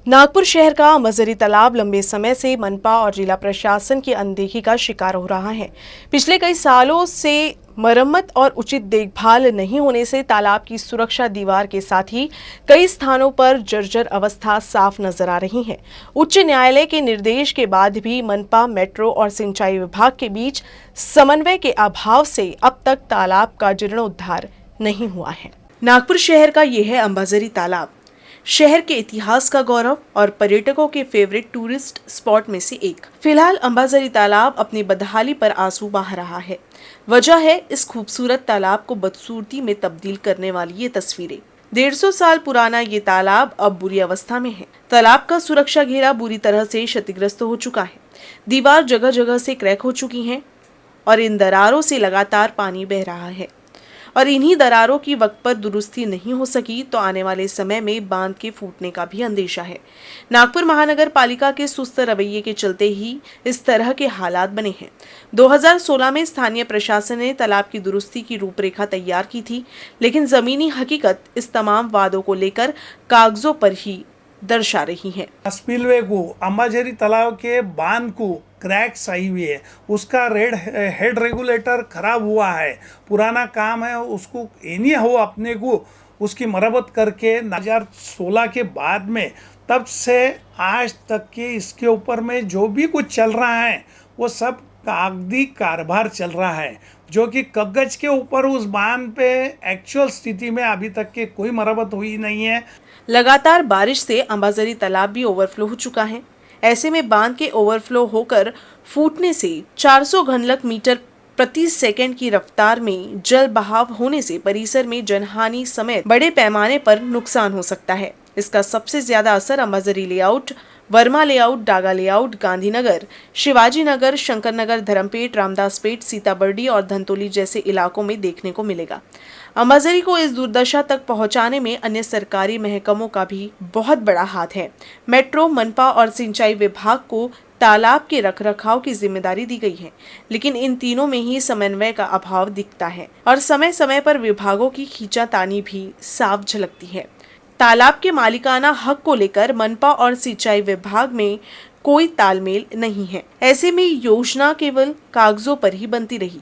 नागपुर शहर का मजरी तालाब लंबे समय से मनपा और जिला प्रशासन की अनदेखी का शिकार हो रहा है। पिछले कई सालों से मरम्मत और उचित देखभाल नहीं होने से तालाब की सुरक्षा दीवार के साथ ही कई स्थानों पर जर्जर अवस्था साफ नजर आ रही है। उच्च न्यायालय के निर्देश के बाद भी मनपा, मेट्रो और सिंचाई विभाग के बीच समन्वय के अभाव से अब तक तालाब का जीर्णोद्धार नहीं हुआ है। नागपुर शहर का यह है अंबाझरी तालाब, शहर के इतिहास का गौरव और पर्यटकों के फेवरेट टूरिस्ट स्पॉट में से एक। फिलहाल अंबाझरी तालाब अपनी बदहाली पर आंसू बहा रहा है। वजह है इस खूबसूरत तालाब को बदसूरती में तब्दील करने वाली ये तस्वीरें। 150 साल पुराना ये तालाब अब बुरी अवस्था में है। तालाब का सुरक्षा घेरा बुरी तरह से क्षतिग्रस्त हो चुका है। दीवार जगह जगह से क्रैक हो चुकी है और इन दरारों से लगातार पानी बह रहा है और इन्हीं दरारों की वक्त पर दुरुस्ती नहीं हो सकी तो आने वाले समय में बांध के फूटने का भी अंदेशा है। नागपुर महानगर पालिका के सुस्त रवैये के चलते ही इस तरह के हालात बने हैं। 2016 में स्थानीय प्रशासन ने तालाब की दुरुस्ती की रूपरेखा तैयार की थी, लेकिन जमीनी हकीकत इस तमाम वादों को लेकर कागजों पर ही दर्शा रही है। स्पिलवे को, अंबाझरी तालाब के बांध को क्रैक्स आई हुई है, उसका हेड रेगुलेटर खराब हुआ है, पुराना काम है, उसको एनी हो अपने को उसकी मरम्मत करके 2016 के बाद में तब से आज तक के इसके ऊपर में जो भी कुछ चल रहा है वो सब कागजी कारोबार चल रहा है, जो कि कागज के ऊपर उस बांध पे एक्चुअल स्थिति में अभी तक के कोई मरम्मत हुई नहीं है। लगातार बारिश से अंबाझरी तालाब भी ओवरफ्लो हो चुका है। ऐसे में बांध के ओवरफ्लो होकर फूटने से 400 घनलक मीटर प्रति सेकंड की रफ्तार में जल बहाव होने से परिसर में जनहानि समेत बड़े पैमाने पर नुकसान हो सकता है। इसका सबसे ज्यादा असर Ambazari layout, Verma layout, Daga layout, Gandhinagar, Shivaji Nagar, Shankar Nagar, Dharampeth, Ramdaspeth, Sitabuldi और धंतोली जैसे इलाकों में देखने को मिलेगा। अंबाझरी को इस दुर्दशा तक पहुंचाने में अन्य सरकारी महकमों का भी बहुत बड़ा हाथ है। मेट्रो, मनपा और सिंचाई विभाग को तालाब के रखरखाव की जिम्मेदारी दी गई है, लेकिन इन तीनों में ही समन्वय का अभाव दिखता है और समय समय पर विभागों की खींचातानी भी साफ झलकती है। तालाब के मालिकाना हक को लेकर मनपा और सिंचाई विभाग में कोई तालमेल नहीं है। ऐसे में योजना केवल कागजों पर ही बनती रही,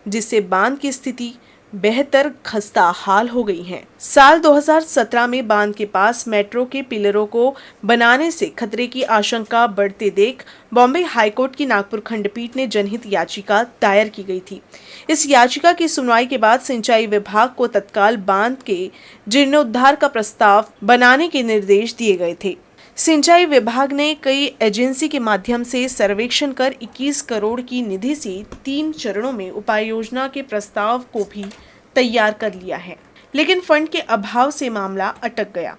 जिससे बांध की स्थिति बेहतर खस्ता हाल हो गई है। साल 2017 में बांध के पास मेट्रो के पिलरों को बनाने से खतरे की आशंका बढ़ते देख बॉम्बे हाईकोर्ट की नागपुर खंडपीठ ने जनहित याचिका दायर की गई थी। इस याचिका की सुनवाई के बाद सिंचाई विभाग को तत्काल बांध के जीर्णोद्धार का प्रस्ताव बनाने के निर्देश दिए गए थे। सिंचाई विभाग ने कई एजेंसी के माध्यम से सर्वेक्षण कर 21 करोड़ की निधि से 3 चरणों में उपाय योजना के प्रस्ताव को भी तैयार कर लिया है, लेकिन फंड के अभाव से मामला अटक गया।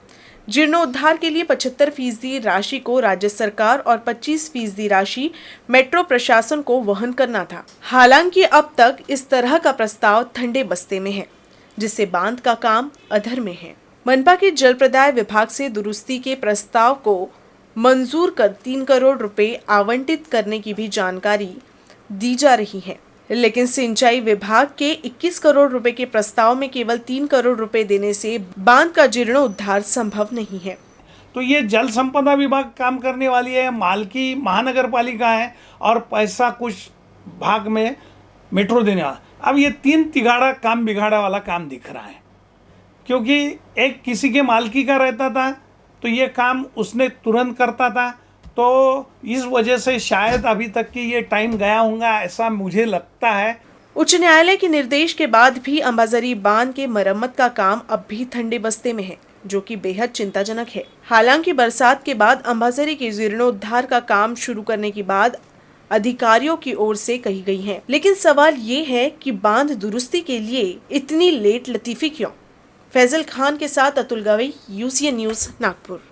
जीर्णोद्धार के लिए 75% राशि को राज्य सरकार और 25% राशि मेट्रो प्रशासन को वहन करना था। हालांकि अब तक इस तरह का प्रस्ताव ठंडे बस्ते में है, जिससे बांध का काम अधर में है। मनपा के जल प्रदाय विभाग से दुरुस्ती के प्रस्ताव को मंजूर कर 3 करोड़ रुपए आवंटित करने की भी जानकारी दी जा रही है, लेकिन सिंचाई विभाग के 21 करोड़ रुपए के प्रस्ताव में केवल 3 करोड़ रुपए देने से बांध का जीर्णोद्धार संभव नहीं है। तो ये जल संपदा विभाग काम करने वाली है, मालकी महानगर पालिका है और पैसा कुछ भाग में मेट्रो देने वाला। अब ये 3 तिगाड़ा काम बिगाड़ा वाला काम दिख रहा है, क्योंकि एक किसी के मालकी का रहता था तो ये काम उसने तुरंत करता था, तो इस वजह से शायद अभी तक की ये टाइम गया होगा, ऐसा मुझे लगता है। उच्च न्यायालय के निर्देश के बाद भी अंबाझरी बांध के मरम्मत का काम अब भी ठंडे बस्ते में है, जो कि बेहद चिंताजनक है। हालांकि बरसात के बाद अंबाझरी के जीर्णोद्धार का काम शुरू करने की बात अधिकारियों की ओर से कही गई है, लेकिन सवाल ये है कि बांध दुरुस्ती के लिए इतनी लेट लतीफी क्यों? फैजल खान के साथ अतुल गवई, UCN न्यूज़, नागपुर।